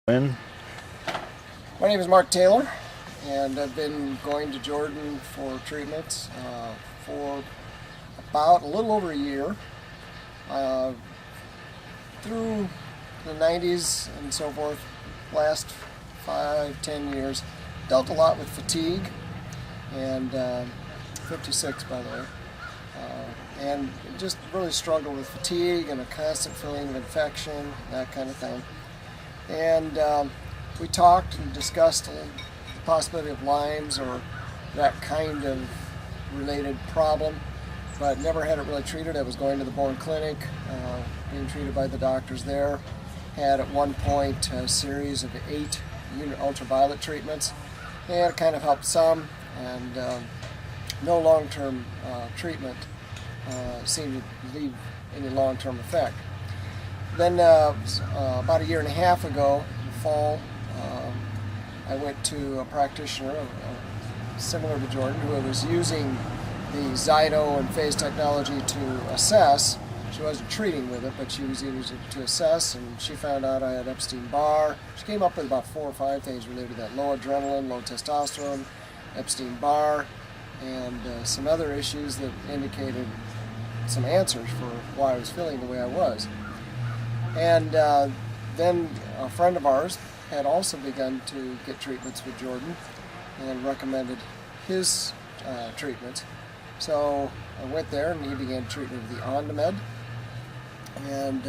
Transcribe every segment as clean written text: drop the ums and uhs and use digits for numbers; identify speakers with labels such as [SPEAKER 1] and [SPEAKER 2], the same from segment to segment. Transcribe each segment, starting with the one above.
[SPEAKER 1] When?
[SPEAKER 2] My name is Mark Taylor, and I've been going to Jordan for treatment for about a little over a year. Through the 90s and so forth, last 5-10 years, dealt a lot with fatigue, and 56 by the way, and just really struggled with fatigue and a constant feeling of infection, that kind of thing. And we talked and discussed the possibility of Lyme's or that kind of related problem, but never had it really treated. I was going to the Bourne Clinic, being treated by the doctors there. Had at one point a series of 8 unit ultraviolet treatments, and it kind of helped some, and no long-term treatment seemed to leave any long-term effect. Then about a year and a half ago, in the fall, I went to a practitioner similar to Jordan who was using the Zyto and phase technology to assess. She wasn't treating with it, but she was using it to assess, and she found out I had Epstein-Barr. She came up with about 4 or 5 things related to that: low adrenaline, low testosterone, Epstein-Barr, and some other issues that indicated some answers for why I was feeling the way I was. And then a friend of ours had also begun to get treatments with Jordan and recommended his treatment. So I went there and he began treatment with the OnDemed, and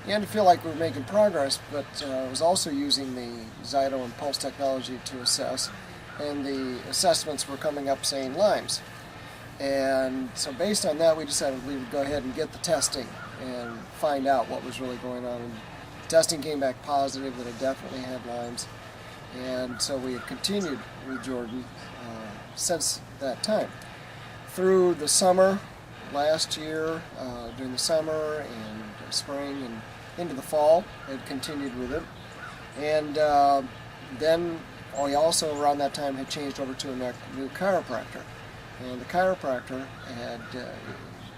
[SPEAKER 2] began to feel like we were making progress, but I was also using the Zyto and pulse technology to assess, and the assessments were coming up saying Lyme's. And so based on that, we decided we would go ahead and get the testing and find out what was really going on. And testing came back positive that I definitely had Lyme's, and so we have continued with Jordan since that time. Through the summer last year, during the summer and spring and into the fall, I had continued with it. And then we also around that time had changed over to a new chiropractor. And the chiropractor had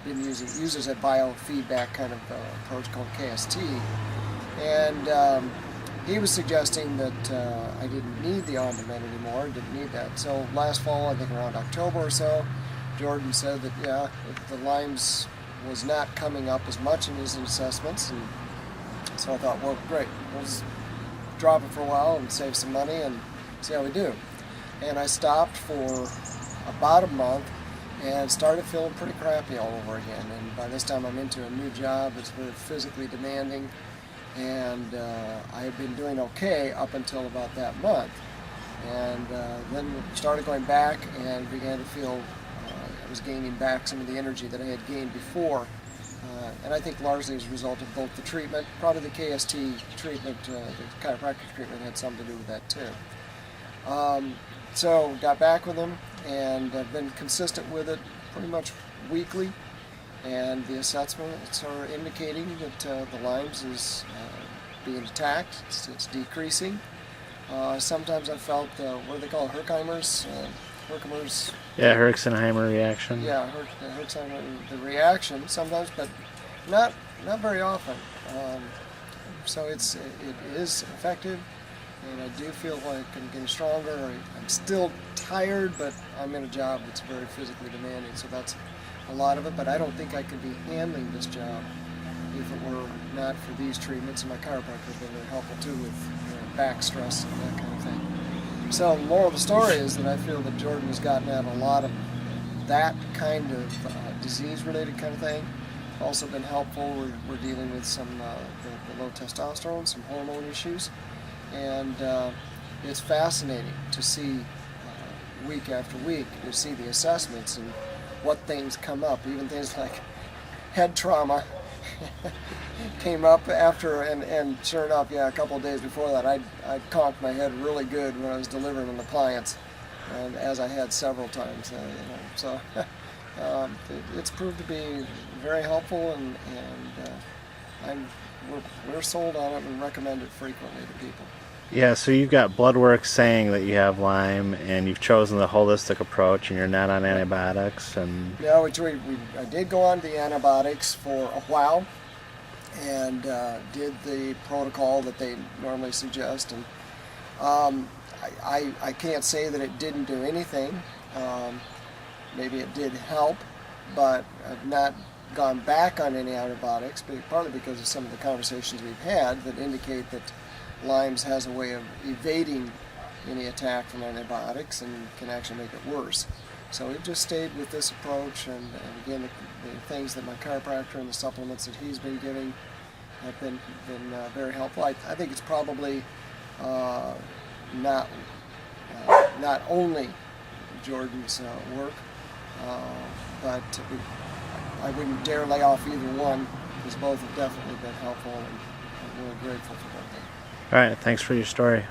[SPEAKER 2] uses a biofeedback kind of approach called KST, and he was suggesting that I didn't need the OnDemed anymore, didn't need that. So last fall, I think around October or so, Jordan said that the Lyme's was not coming up as much in his assessments, and so I thought, well, great, we'll just drop it for a while and save some money and see how we do. And I stopped for about a month and started feeling pretty crappy all over again. And by this time I'm into a new job that's very physically demanding, and I had been doing okay up until about that month. And then started going back and began to feel I was gaining back some of the energy that I had gained before. And I think largely as a result of both the treatment, probably the KST treatment, the chiropractic treatment had something to do with that too. So got back with him, and I've been consistent with it pretty much weekly, and the assessments are indicating that the Lyme's is being attacked, it's decreasing. Sometimes I felt, what do they call it, Herxheimer's?
[SPEAKER 1] Yeah, Herxheimer reaction.
[SPEAKER 2] Yeah, Herxheimer, the reaction sometimes, but not very often. So it is effective, and I do feel like I'm getting stronger. I'm still tired, but I'm in a job that's very physically demanding, so that's a lot of it. But I don't think I could be handling this job if it were not for these treatments, and my chiropractor has been very helpful too with back stress and that kind of thing. So the moral of the story is that I feel that Jordan has gotten at a lot of that kind of disease-related kind of thing. Also been helpful. We're dealing with some the low testosterone, some hormone issues, and it's fascinating to see week after week, you see the assessments and what things come up. Even things like head trauma came up after, and sure enough, a couple of days before that, I conked my head really good when I was delivering an appliance, and as I had several times. So it's proved to be very helpful, and we're sold on it and recommend it frequently to people.
[SPEAKER 1] Yeah, so you've got blood work saying that you have Lyme, and you've chosen the holistic approach, and you're not on antibiotics. And
[SPEAKER 2] no, I did go on the antibiotics for a while, and did the protocol that they normally suggest. And I can't say that it didn't do anything. Maybe it did help, but I've not gone back on any antibiotics, partly because of some of the conversations we've had that indicate that Lyme's has a way of evading any attack from antibiotics and can actually make it worse. So we've just stayed with this approach, and again, the things that my chiropractor and the supplements that he's been giving have been very helpful. I think it's probably not only Jordan's work, but I wouldn't dare lay off either one, because both have definitely been helpful, and I'm really grateful for both of them.
[SPEAKER 1] All right, thanks for your story.